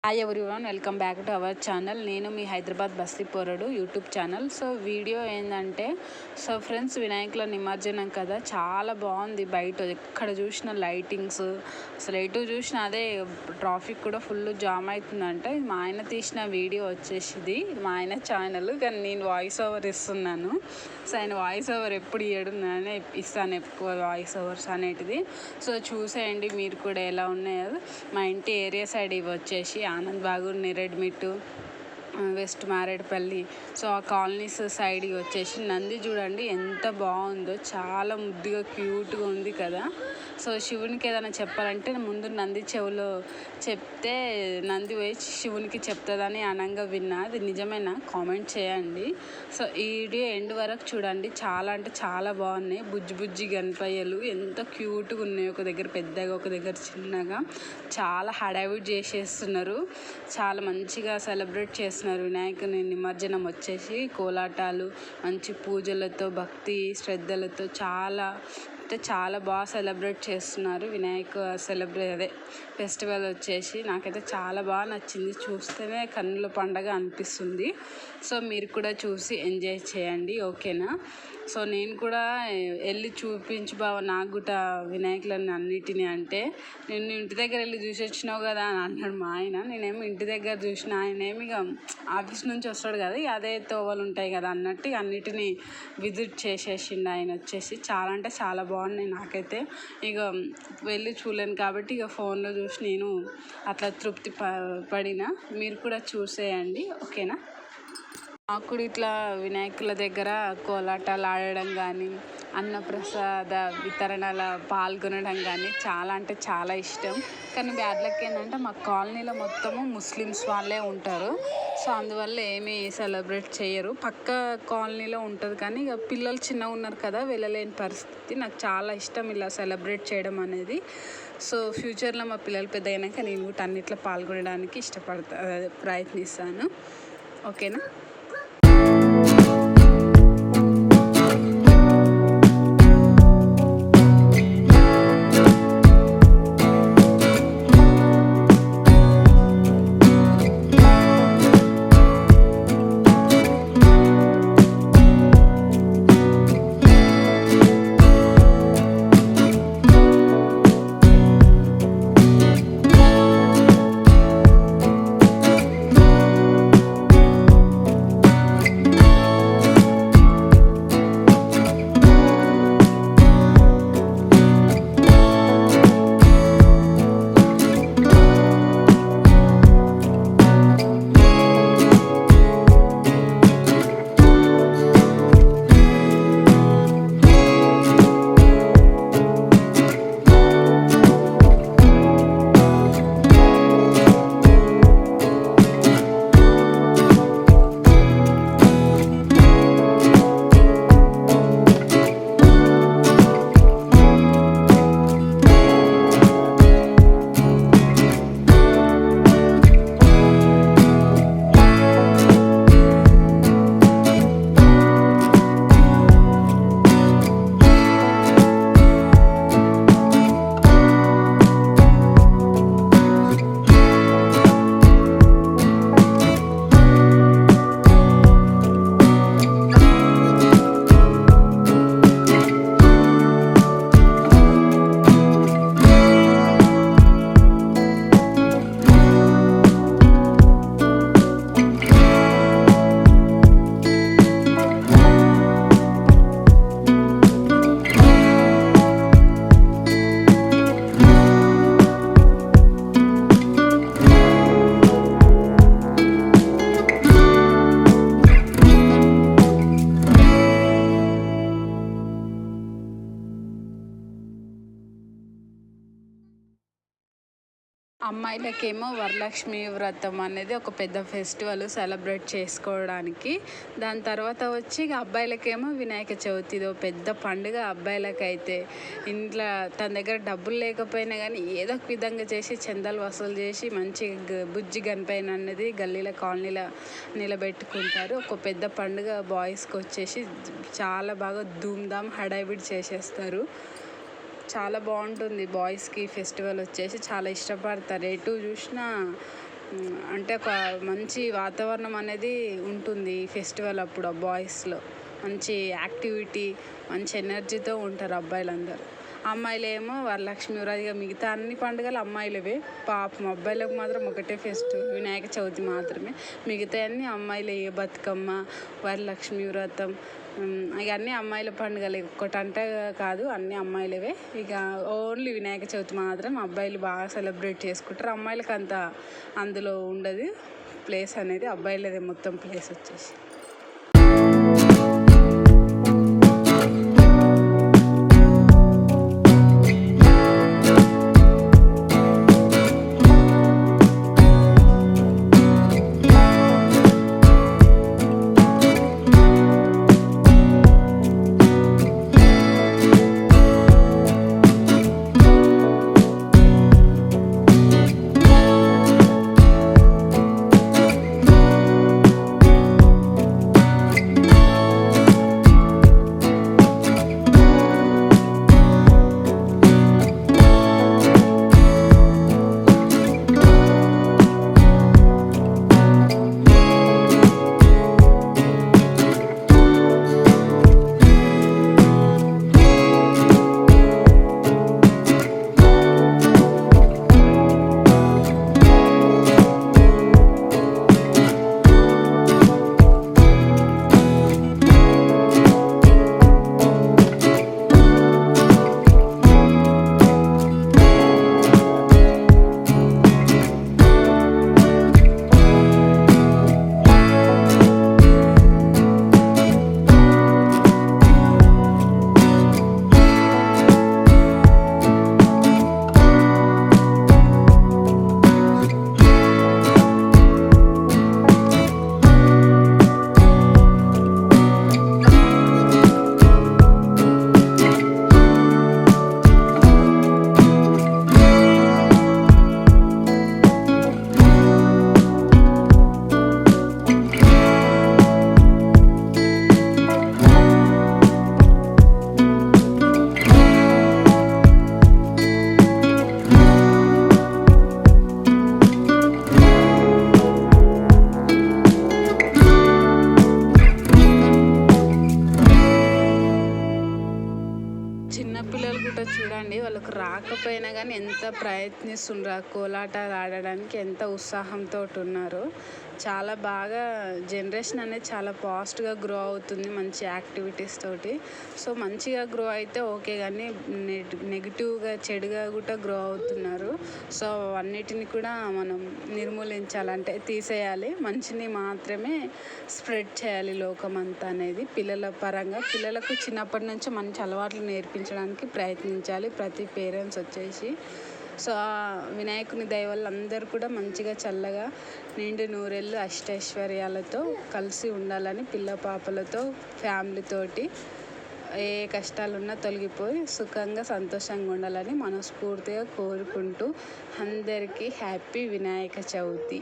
Hi everyone, welcome back to our channel. నేను మీ హైదరాబాద్ బస్తీ పోరడు YouTube channel. So video ఏంటంటే, friends, వినాయకుల నిమజ్జనం కదా, చాలా బాగుంది. బయట ఎక్కడ చూసిన లైటింగ్స్, అసలు ఎటు చూసిన అదే ట్రాఫిక్ కూడా ఫుల్ జామ్ అవుతుందంట. ఇది మా ఆయన తీసిన వీడియో వచ్చేసింది, మా ఆయన ఛానల్, కానీ నేను వాయిస్ ఓవర్ ఇస్తున్నాను. సో ఆయన వాయిస్ ఓవర్ ఎప్పుడు ఇవ్వడు, నేనే ఇస్తాను ఎక్కువ వాయిస్ ఓవర్స్ అనేటిది. సో చూసేయండి మీరు కూడా ఎలా ఉన్నాయో. మా ఇంటి ఏరియా సైడ్ ఇవి వచ్చేసి ఆనంద్ బాగు, నేరేడ్మిట్టు, వెస్ట్ మారేడుపల్లి. సో ఆ కాలనీస్ సైడ్కి వచ్చేసి నంది చూడండి ఎంత బాగుందో, చాలా ముద్దుగా క్యూట్గా ఉంది కదా. సో శివునికి ఏదైనా చెప్పాలంటే ముందు నంది చెవులో చెప్తే నంది పోయి శివునికి చెప్తుందని అనంగా విన్నా. అది నిజమేనా? కామెంట్ చేయండి. సో ఈ వీడియో ఎండ్ వరకు చూడండి, చాలా అంటే చాలా బాగున్నాయి. బుజ్జి బుజ్జి గణపయ్యలు ఎంత క్యూట్గా ఉన్నాయి, ఒక దగ్గర పెద్దగా ఒక దగ్గర చిన్నగా. చాలా హడావిడి చేసేస్తున్నారు, చాలా మంచిగా సెలబ్రేట్ చేస్తున్నారు వినాయకుని నిమజ్జనం వచ్చేసి. కోలాటాలు, మంచి పూజలతో, భక్తి శ్రద్ధలతో చాలా బాగా సెలబ్రేట్ చేస్తున్నారు వినాయక ఫెస్టివల్ వచ్చేసి. నాకైతే చాలా బాగా నచ్చింది, చూస్తేనే కన్నుల పండగ అనిపిస్తుంది. సో మీరు కూడా చూసి ఎంజాయ్ చేయండి, ఓకేనా? సో నేను కూడా వెళ్ళి చూపించు బావ నాకు కూడా వినాయకులని అన్నిటిని అంటే, నేను ఇంటి దగ్గర వెళ్ళి చూసి వచ్చినావు కదా అని అన్నాడు మా ఆయన. నేనేమో ఇంటి దగ్గర చూసిన, ఆయనేమి ఇక ఆఫీస్ నుంచి వస్తాడు కదా, అదే తోవలు ఉంటాయి కదా అన్నట్టు అన్నిటినీ విజిట్ చేసేసిండు ఆయన వచ్చేసి. చాలా అంటే చాలా బాగున్నాయి. నాకైతే ఇక వెళ్ళి చూడలేను కాబట్టి ఇక ఫోన్లో చూసి నేను అట్లా తృప్తి పడిన. మీరు కూడా చూసేయండి, ఓకేనా? నాకు కూడా ఇట్లా వినాయకుల దగ్గర కోలాటాలు ఆడడం కానీ, అన్నప్రసాద వితరణలో పాల్గొనడం కానీ చాలా అంటే చాలా ఇష్టం. కానీ బ్యాడ్ లక్ ఏంటంటే మా కాలనీలో మొత్తము ముస్లిమ్స్ వాళ్ళే ఉంటారు. సో అందువల్ల ఏమీ సెలబ్రేట్ చేయరు. పక్క కాలనీలో ఉంటుంది కానీ ఇక పిల్లలు చిన్నగా ఉన్నారు కదా, వెళ్ళలేని పరిస్థితి. నాకు చాలా ఇష్టం ఇలా సెలబ్రేట్ చేయడం అనేది. సో ఫ్యూచర్లో మా పిల్లలు పెద్ద అయినాక నేను కూడా అన్నిట్లో పాల్గొనడానికి ప్రయత్నిస్తాను, ఓకేనా? అమ్మాయిలకేమో వరలక్ష్మి వ్రతం అనేది ఒక పెద్ద ఫెస్టివల్ సెలబ్రేట్ చేసుకోవడానికి. దాని తర్వాత వచ్చి ఇక అబ్బాయిలకేమో వినాయక చవితి, ఇదో పెద్ద పండుగ. అబ్బాయిలకైతే ఇంట్లో తన దగ్గర డబ్బులు లేకపోయినా కానీ ఏదో ఒక విధంగా చేసి చందాలు వసూలు చేసి మంచి బుజ్జి గణపయ్యని అనేది గల్లీల కాలనీలో నిలబెట్టుకుంటారు. ఒక పెద్ద పండుగ బాయ్స్కి వచ్చేసి చాలా బాగా ధూమ్ధామ్ హడావిడి చేసేస్తారు. చాలా బాగుంటుంది బాయ్స్కి ఫెస్టివల్ వచ్చేసి, చాలా ఇష్టపడతారు. ఎటు చూసినా అంటే ఒక మంచి వాతావరణం అనేది ఉంటుంది ఈ ఫెస్టివల్ అప్పుడు. ఆ బాయ్స్లో మంచి యాక్టివిటీ, మంచి ఎనర్జీతో ఉంటారు అబ్బాయిలందరూ. అమ్మాయిలేమో వరలక్ష్మి వ్రతం, ఇక మిగతా అన్ని పండుగలు అమ్మాయిలవే. పాపం అబ్బాయిలకు మాత్రం ఒకటే ఫెస్ట్, వినాయక చవితి మాత్రమే. మిగతా అన్నీ అమ్మాయిలే. బతుకమ్మ, వరలక్ష్మి వ్రతం, ఇక అన్నీ అమ్మాయిల పండుగలే. ఒక్కటంటే కాదు, అన్నీ అమ్మాయిలవే. ఇక ఓన్లీ వినాయక చవితి మాత్రం అబ్బాయిలు బాగా సెలబ్రేట్ చేసుకుంటారు. అమ్మాయిలకు అంత అందులో ఉండదు ప్లేస్ అనేది, అబ్బాయిలదే మొత్తం ప్లేస్ వచ్చేసి. చిన్నపిల్లలు కూడా చూడండి, వాళ్ళకు రాకపోయినా కానీ ఎంత ప్రయత్నిస్తున్నారు కోలాటాలు ఆడడానికి, ఎంత ఉత్సాహంతో ఉన్నారు. చాలా బాగా జనరేషన్ అనేది చాలా ఫాస్ట్గా గ్రో అవుతుంది మంచి యాక్టివిటీస్ తోటి. సో మంచిగా గ్రో అయితే ఓకే, కానీ నెగిటివ్గా చెడుగా కూడా గ్రో అవుతున్నారు. సో అన్నిటిని కూడా మనం నిర్మూలించాలంటే తీసేయాలి, మంచిని మాత్రమే స్ప్రెడ్ చేయాలి లోకమంతా అనేది. పిల్లల పరంగా పిల్లలకు చిన్నప్పటి నుంచి మంచి అలవాట్లు నేర్పించడానికి ప్రయత్నించాలి ప్రతి పేరెంట్స్ వచ్చేసి. సో వినాయకుని దయ వల్ల అందరూ కూడా మంచిగా చల్లగా నిండు నూరేళ్ళు అష్టైశ్వర్యాలతో కలిసి ఉండాలని, పిల్ల పాపలతో ఫ్యామిలీతోటి ఏ కష్టాలున్నా తొలగిపోయి సుఖంగా సంతోషంగా ఉండాలని మనస్ఫూర్తిగా కోరుకుంటూ అందరికీ హ్యాపీ వినాయక చవితి.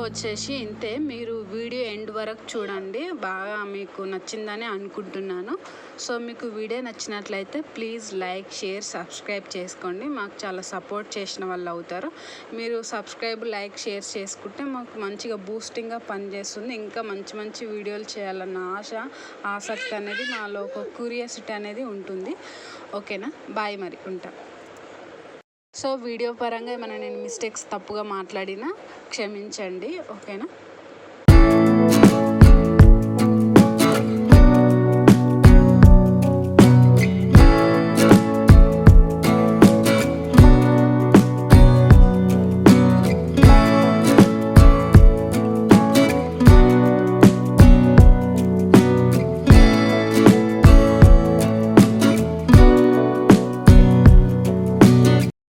వచ్చేసి ఇంతే. మీరు వీడియో ఎండ్ వరకు చూడండి, బాగా మీకు నచ్చిందని అనుకుంటున్నాను. సో మీకు వీడియో నచ్చినట్లయితే ప్లీజ్ లైక్, షేర్, సబ్స్క్రైబ్ చేసుకోండి. మాకు చాలా సపోర్ట్ చేసిన వాళ్ళు అవుతారు. మీరు సబ్స్క్రైబ్, లైక్, షేర్ చేసుకుంటే మాకు మంచిగా బూస్టింగ్గా పనిచేస్తుంది. ఇంకా మంచి మంచి వీడియోలు చేయాలన్న ఆసక్తి అనేది మాలో ఒక క్యూరియాసిటీ అనేది ఉంటుంది. ఓకేనా, బాయ్, మరి ఉంటా. సో వీడియో పరంగా ఏమైనా నేను మిస్టేక్స్ తప్పుగా మాట్లాడినా క్షమించండి. ఓకేనా.